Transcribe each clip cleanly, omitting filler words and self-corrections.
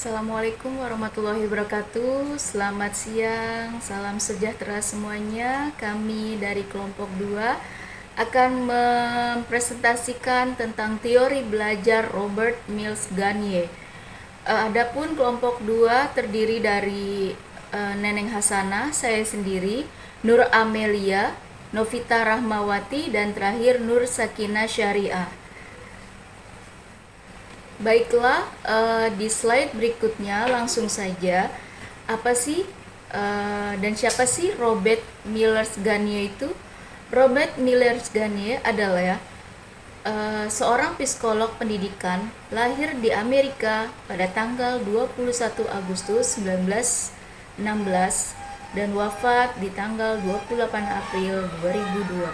Assalamualaikum warahmatullahi wabarakatuh. Selamat siang, salam sejahtera semuanya. Kami dari kelompok 2 akan mempresentasikan tentang teori belajar Robert Mills Gagne. Adapun kelompok 2 terdiri dari Neneng Hasanah, saya sendiri, Nur Amelia, Novita Rahmawati, dan terakhir Nur Sakinah Syariah. Baiklah, di slide berikutnya langsung saja. Apa sih dan siapa sih Robert Millers Gagne itu? Robert Millers Gagne adalah seorang psikolog pendidikan lahir di Amerika pada tanggal 21 Agustus 1916 dan wafat di tanggal 28 April 2002.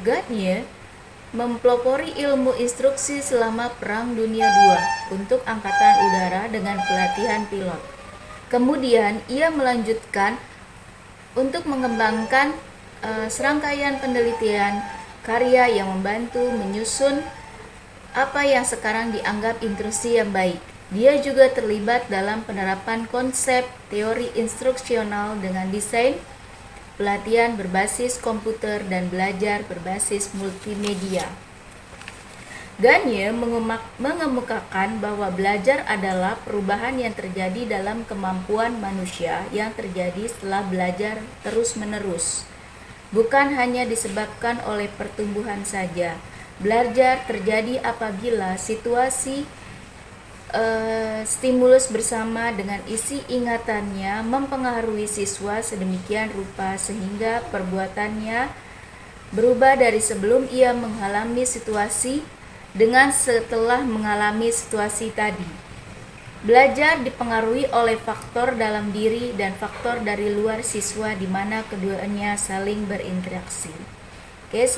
Gagne mempelopori ilmu instruksi selama Perang Dunia II untuk Angkatan Udara dengan pelatihan pilot. Kemudian ia melanjutkan untuk mengembangkan serangkaian penelitian karya yang membantu menyusun apa yang sekarang dianggap instruksi yang baik. Dia juga terlibat dalam penerapan konsep teori instruksional dengan desain pelatihan berbasis komputer dan belajar berbasis multimedia. Gagne mengemukakan bahwa belajar adalah perubahan yang terjadi dalam kemampuan manusia yang terjadi setelah belajar terus-menerus, bukan hanya disebabkan oleh pertumbuhan saja. Belajar terjadi apabila situasi stimulus bersama dengan isi ingatannya mempengaruhi siswa sedemikian rupa sehingga perbuatannya berubah dari sebelum ia mengalami situasi dengan setelah mengalami situasi tadi. Belajar dipengaruhi oleh faktor dalam diri dan faktor dari luar siswa di mana keduanya saling berinteraksi. Oke,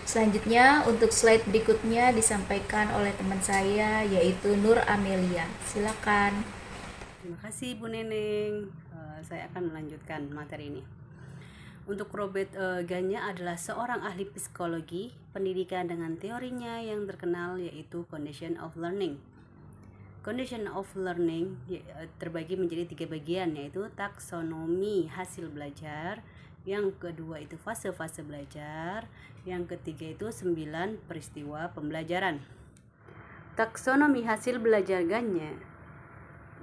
selanjutnya untuk slide berikutnya disampaikan oleh teman saya yaitu Nur Amelia. Silakan. Terima kasih Bu Neneng. Saya akan melanjutkan materi ini. Untuk Robert Gagne adalah seorang ahli psikologi pendidikan dengan teorinya yang terkenal yaitu Condition of Learning. Condition of Learning terbagi menjadi 3 bagian, yaitu taksonomi hasil belajar, yang kedua itu fase-fase belajar, yang ketiga itu 9 peristiwa pembelajaran. Taksonomi hasil belajar Gagne.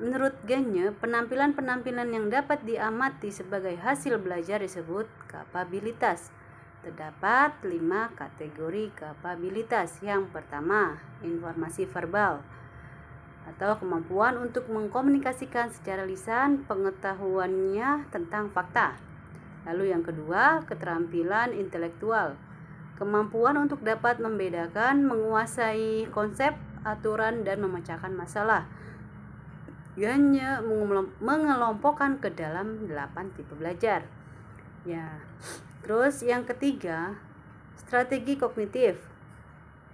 Menurut Gagne, penampilan-penampilan yang dapat diamati sebagai hasil belajar disebut kapabilitas. Terdapat 5 kategori kapabilitas. Yang pertama, informasi verbal atau kemampuan untuk mengkomunikasikan secara lisan pengetahuannya tentang fakta. Lalu yang kedua, keterampilan intelektual, kemampuan untuk dapat membedakan, menguasai konsep, aturan, dan memecahkan masalah. Gagne mengelompokkan ke dalam 8 tipe belajar. Terus yang ketiga, strategi kognitif,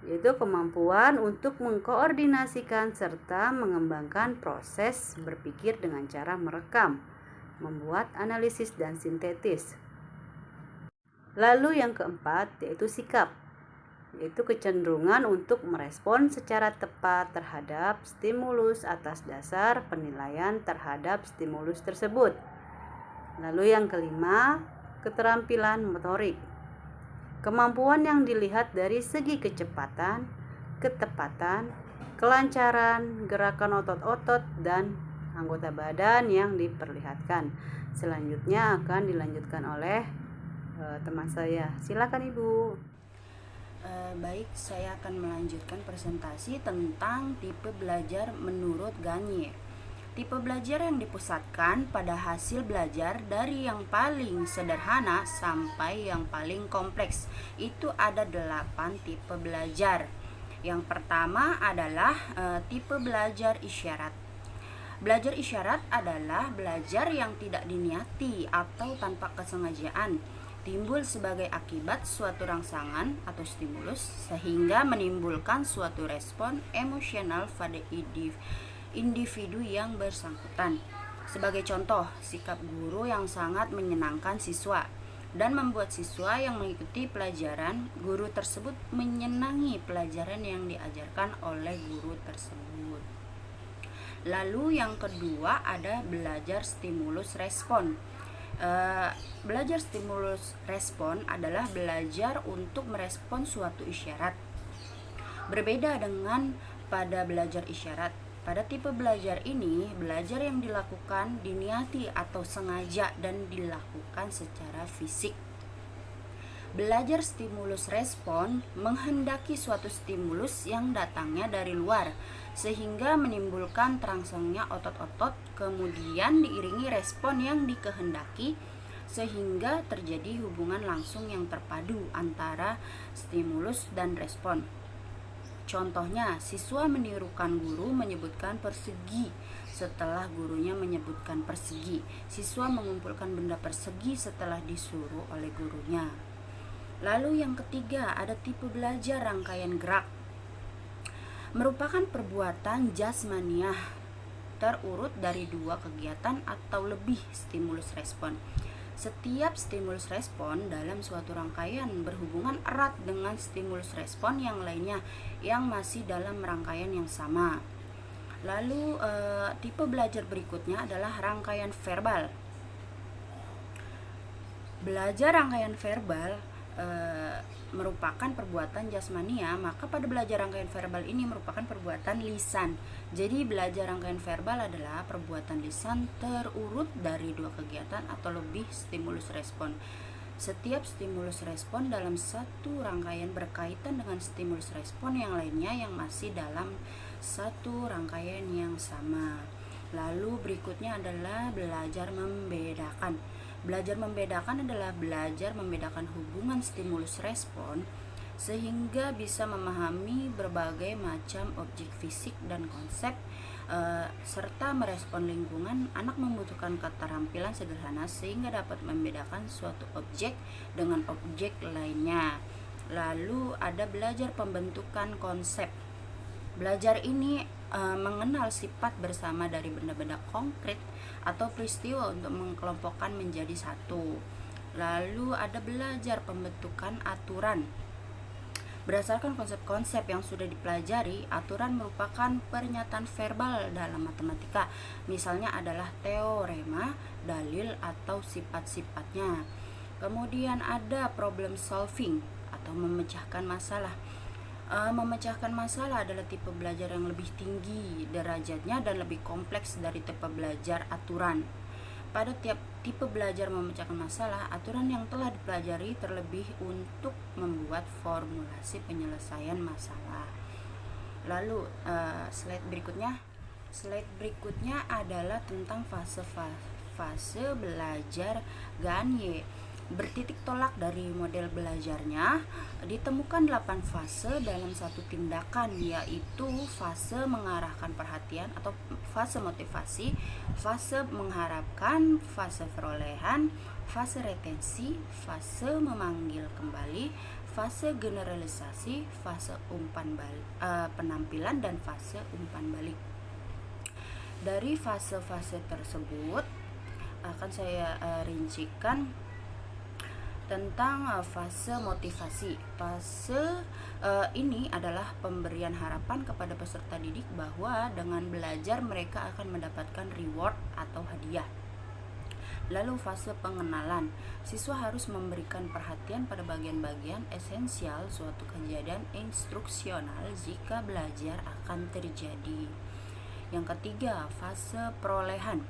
yaitu kemampuan untuk mengkoordinasikan serta mengembangkan proses berpikir dengan cara merekam, membuat analisis dan sintetis. Lalu yang keempat yaitu sikap, yaitu kecenderungan untuk merespon secara tepat terhadap stimulus atas dasar penilaian terhadap stimulus tersebut. Lalu yang kelima, keterampilan motorik, kemampuan yang dilihat dari segi kecepatan, ketepatan, kelancaran, gerakan otot-otot, dan anggota badan yang diperlihatkan. Selanjutnya akan dilanjutkan oleh teman saya. Silakan Ibu. Baik, saya akan melanjutkan presentasi tentang tipe belajar menurut Gagne. Tipe belajar yang dipusatkan pada hasil belajar dari yang paling sederhana sampai yang paling kompleks. Itu ada 8 tipe belajar. Yang pertama adalah tipe belajar isyarat. Belajar isyarat adalah belajar yang tidak diniati atau tanpa kesengajaan, timbul sebagai akibat suatu rangsangan atau stimulus sehingga menimbulkan suatu respon emosional pada individu yang bersangkutan. Sebagai contoh, sikap guru yang sangat menyenangkan siswa. dan membuat siswa yang mengikuti pelajaran guru tersebut menyenangi pelajaran yang diajarkan oleh guru tersebut. Lalu yang kedua ada belajar stimulus respon. Belajar stimulus respon adalah belajar untuk merespon suatu isyarat. Berbeda dengan pada belajar isyarat. Pada tipe belajar ini, belajar yang dilakukan diniati atau sengaja dan dilakukan secara fisik. Belajar stimulus respon menghendaki suatu stimulus yang datangnya dari luar, sehingga menimbulkan terangsangnya otot-otot, kemudian diiringi respon yang dikehendaki, sehingga terjadi hubungan langsung yang terpadu antara stimulus dan respon. Contohnya, siswa menirukan guru menyebutkan persegi. Setelah gurunya menyebutkan persegi, siswa mengumpulkan benda persegi setelah disuruh oleh gurunya. Lalu yang ketiga, ada tipe belajar rangkaian gerak. Merupakan perbuatan jasmaniah terurut dari 2 kegiatan atau lebih stimulus respon. Setiap stimulus respon dalam suatu rangkaian berhubungan erat dengan stimulus respon yang lainnya yang masih dalam rangkaian yang sama. Lalu tipe belajar berikutnya adalah rangkaian verbal. Belajar rangkaian verbal merupakan perbuatan jasmania, maka pada belajar rangkaian verbal ini merupakan perbuatan lisan. Jadi belajar rangkaian verbal adalah perbuatan lisan terurut dari 2 kegiatan atau lebih stimulus respon. Setiap stimulus respon dalam satu rangkaian berkaitan dengan stimulus respon yang lainnya yang masih dalam satu rangkaian yang sama. Lalu berikutnya adalah belajar membedakan. Belajar membedakan adalah belajar membedakan hubungan stimulus respon sehingga bisa memahami berbagai macam objek fisik dan konsep serta merespon lingkungan. Anak membutuhkan keterampilan sederhana sehingga dapat membedakan suatu objek dengan objek lainnya. Lalu ada belajar pembentukan konsep. Belajar ini mengenal sifat bersama dari benda-benda konkret atau peristiwa untuk mengelompokkan menjadi satu. Lalu ada belajar pembentukan aturan. Berdasarkan konsep-konsep yang sudah dipelajari, aturan merupakan pernyataan verbal dalam matematika. Misalnya adalah teorema, dalil, atau sifat-sifatnya. Kemudian ada problem solving atau memecahkan masalah. Memecahkan masalah adalah tipe belajar yang lebih tinggi derajatnya dan lebih kompleks dari tipe belajar aturan. Pada tiap tipe belajar memecahkan masalah, aturan yang telah dipelajari terlebih untuk membuat formulasi penyelesaian masalah. Lalu slide berikutnya adalah tentang fase belajar Gagne. Bertitik tolak dari model belajarnya, ditemukan 8 fase dalam satu tindakan, yaitu fase mengarahkan perhatian atau fase motivasi, fase mengharapkan, fase perolehan, fase retensi, fase memanggil kembali, fase generalisasi, fase umpan balik, penampilan, dan fase umpan balik. Dari fase-fase tersebut akan saya rincikan tentang fase motivasi. Fase ini adalah pemberian harapan kepada peserta didik bahwa dengan belajar mereka akan mendapatkan reward atau hadiah. Lalu fase pengenalan. Siswa harus memberikan perhatian pada bagian-bagian esensial suatu kejadian instruksional jika belajar akan terjadi. Yang ketiga, fase perolehan.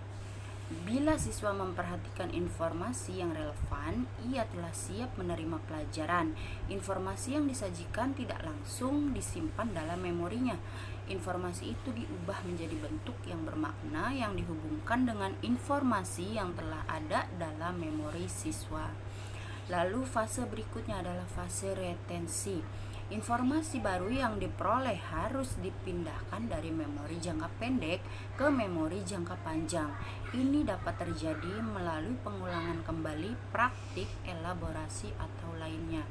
Bila siswa memperhatikan informasi yang relevan, ia telah siap menerima pelajaran. Informasi yang disajikan tidak langsung disimpan dalam memorinya. Informasi itu diubah menjadi bentuk yang bermakna yang dihubungkan dengan informasi yang telah ada dalam memori siswa. Lalu fase berikutnya adalah fase retensi. Informasi baru yang diperoleh harus dipindahkan dari memori jangka pendek ke memori jangka panjang. Ini dapat terjadi melalui pengulangan kembali, praktik, elaborasi, atau lainnya.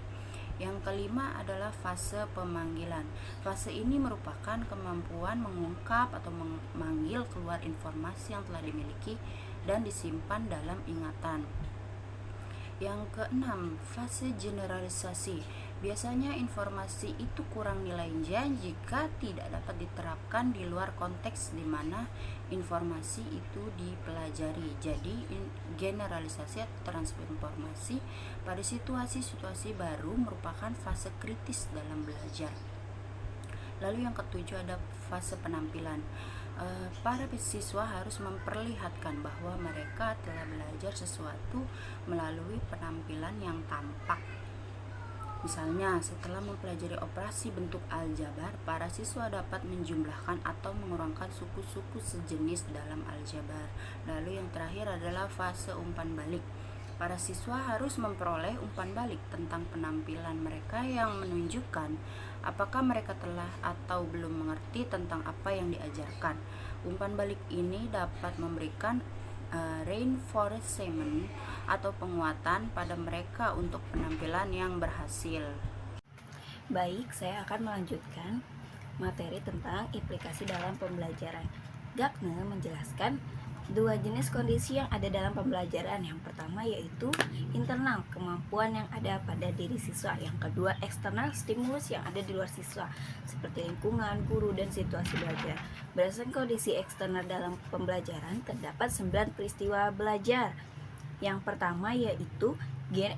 Yang kelima adalah fase pemanggilan. Fase ini merupakan kemampuan mengungkap atau memanggil keluar informasi yang telah dimiliki dan disimpan dalam ingatan. Yang keenam, fase generalisasi. Biasanya informasi itu kurang nilainya jika tidak dapat diterapkan di luar konteks di mana informasi itu dipelajari. Jadi generalisasi atau transfer informasi pada situasi-situasi baru merupakan fase kritis dalam belajar. Lalu yang ketujuh ada fase penampilan. Para siswa harus memperlihatkan bahwa mereka telah belajar sesuatu melalui penampilan yang tampak. Misalnya, setelah mempelajari operasi bentuk aljabar, para siswa dapat menjumlahkan atau mengurangkan suku-suku sejenis dalam aljabar. Lalu yang terakhir adalah fase umpan balik. Para siswa harus memperoleh umpan balik tentang penampilan mereka yang menunjukkan apakah mereka telah atau belum mengerti tentang apa yang diajarkan. Umpan balik ini dapat memberikan reinforcement atau penguatan pada mereka untuk penampilan yang berhasil. Baik, saya akan melanjutkan materi tentang implikasi dalam pembelajaran. Gardner menjelaskan dua jenis kondisi yang ada dalam pembelajaran. Yang pertama yaitu internal, kemampuan yang ada pada diri siswa. Yang kedua, eksternal, stimulus yang ada di luar siswa, seperti lingkungan, guru, dan situasi belajar. Berdasarkan kondisi eksternal dalam pembelajaran, terdapat 9 peristiwa belajar. Yang pertama yaitu gain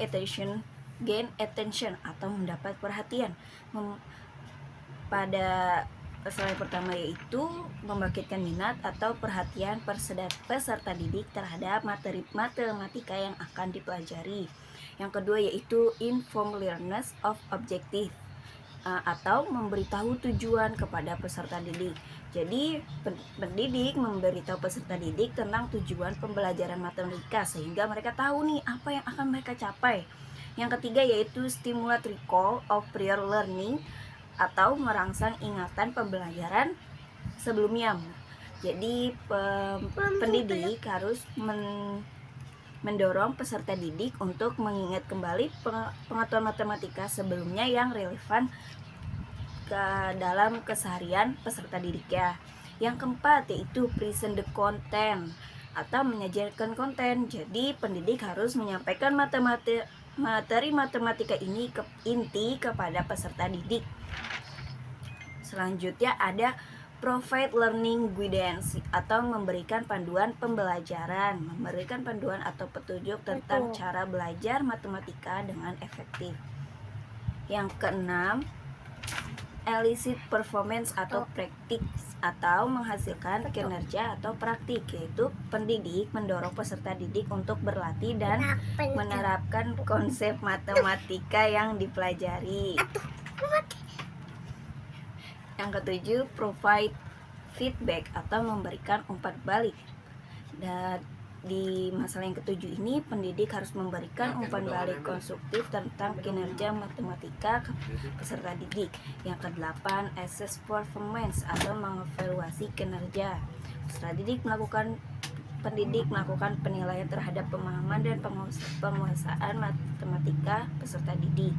attention atau mendapat perhatian. Pada Pasal yang pertama yaitu membangkitkan minat atau perhatian peserta didik terhadap materi matematika yang akan dipelajari. Yang kedua yaitu inform learners of objective atau memberitahu tujuan kepada peserta didik. Jadi pendidik memberitahu peserta didik tentang tujuan pembelajaran matematika sehingga mereka tahu nih apa yang akan mereka capai. Yang ketiga yaitu stimulate recall of prior learning atau merangsang ingatan pembelajaran sebelumnya. Jadi pendidik harus mendorong peserta didik untuk mengingat kembali pengetahuan matematika sebelumnya yang relevan ke dalam keseharian peserta didiknya. Yang keempat yaitu present the content atau menyajikan konten. Jadi pendidik harus menyampaikan materi matematika ini inti kepada peserta didik. Selanjutnya ada provide learning guidance atau memberikan panduan pembelajaran, memberikan panduan atau petunjuk tentang cara belajar matematika dengan efektif. Yang keenam, elicit performance atau practice atau menghasilkan kinerja atau praktik, yaitu pendidik mendorong peserta didik untuk berlatih dan menerapkan konsep matematika yang dipelajari. Yang ketujuh, provide feedback atau memberikan umpan balik. Dan di masalah yang ketujuh ini, pendidik harus memberikan umpan balik konstruktif tentang kinerja matematika ke peserta didik. Yang kedelapan, assess performance atau mengevaluasi kinerja. Pendidik melakukan penilaian terhadap pemahaman dan penguasaan matematika peserta didik.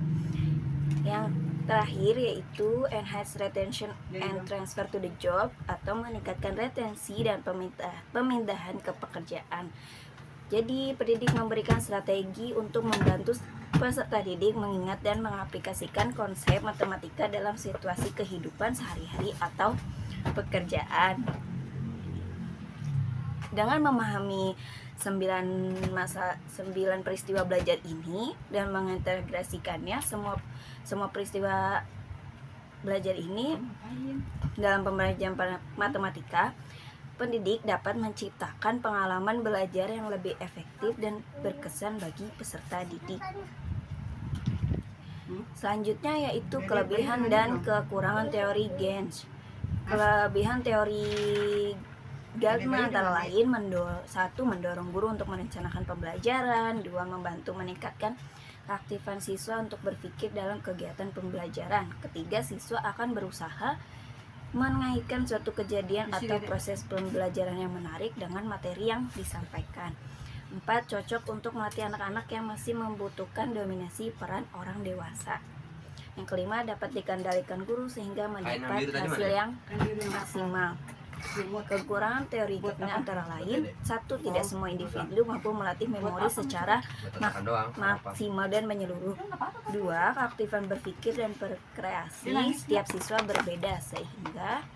Yang terakhir yaitu enhance retention and transfer to the job atau meningkatkan retensi dan pemindahan ke pekerjaan. Jadi pendidik memberikan strategi untuk membantu peserta didik mengingat dan mengaplikasikan konsep matematika dalam situasi kehidupan sehari-hari atau pekerjaan. Dengan memahami 9 peristiwa belajar ini dan mengintegrasikannya semua peristiwa belajar ini dalam pembelajaran matematika, pendidik dapat menciptakan pengalaman belajar yang lebih efektif dan berkesan bagi peserta didik. Selanjutnya yaitu kelebihan dan kekurangan teori Gens. Kelebihan teori Gardner antara lain satu, mendorong guru untuk merencanakan pembelajaran. Dua, membantu meningkatkan keaktifan siswa untuk berpikir dalam kegiatan pembelajaran. Ketiga, siswa akan berusaha mengaitkan suatu kejadian atau proses pembelajaran yang menarik dengan materi yang disampaikan. 4, cocok untuk melatih anak-anak yang masih membutuhkan dominasi peran orang dewasa. Yang kelima, dapat dikendalikan guru sehingga mendapat hasil yang maksimal. Kekurangan teoritiknya antara lain: 1. Tidak semua individu mampu melatih memori secara maksimal dan menyeluruh. 2. Keaktifan berpikir dan berkreasi setiap siswa berbeda, sehingga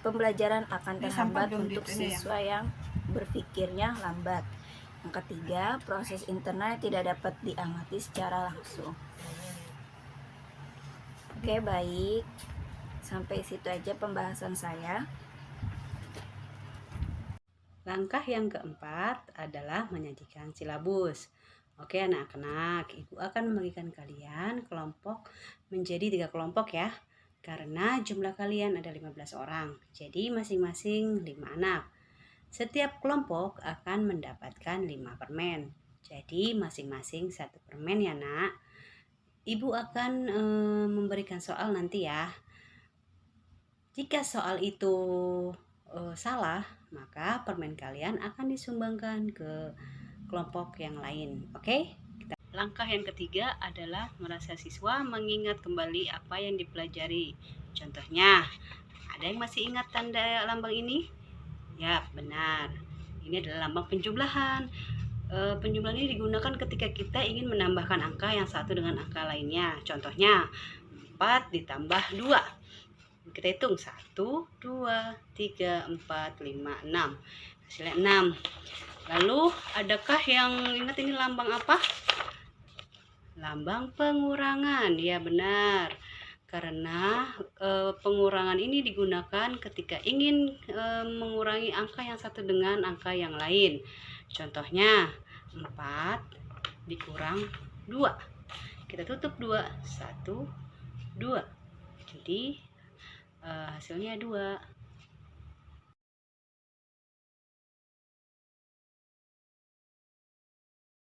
pembelajaran akan terhambat untuk siswa yang berpikirnya lambat. Yang ketiga, proses internal tidak dapat diamati secara langsung. Oke, baik. Sampai situ aja pembahasan saya. Langkah yang keempat adalah menyajikan silabus. Oke anak-anak, Ibu akan membagikan kalian kelompok menjadi 3 kelompok ya. Karena jumlah kalian ada 15 orang, jadi masing-masing 5 anak. Setiap kelompok akan mendapatkan 5 permen. Jadi masing-masing 1 permen ya nak. Ibu akan memberikan soal nanti ya. Jika soal itu salah, maka permen kalian akan disumbangkan ke kelompok yang lain. Oke? Langkah yang ketiga adalah merasa siswa mengingat kembali apa yang dipelajari. Contohnya, ada yang masih ingat tanda lambang ini? Ya, benar. Ini adalah lambang penjumlahan. Penjumlahan ini digunakan ketika kita ingin menambahkan angka yang satu dengan angka lainnya. Contohnya, 4 ditambah 2. Kita hitung 1, 2, 3, 4, 5, 6. Hasilnya 6. Lalu adakah yang ingat ini lambang apa? Lambang pengurangan. Ya benar. Karena pengurangan ini digunakan ketika ingin mengurangi angka yang satu dengan angka yang lain. Contohnya 4 dikurang 2. Kita tutup 2. 1, 2. Jadi hasilnya 2.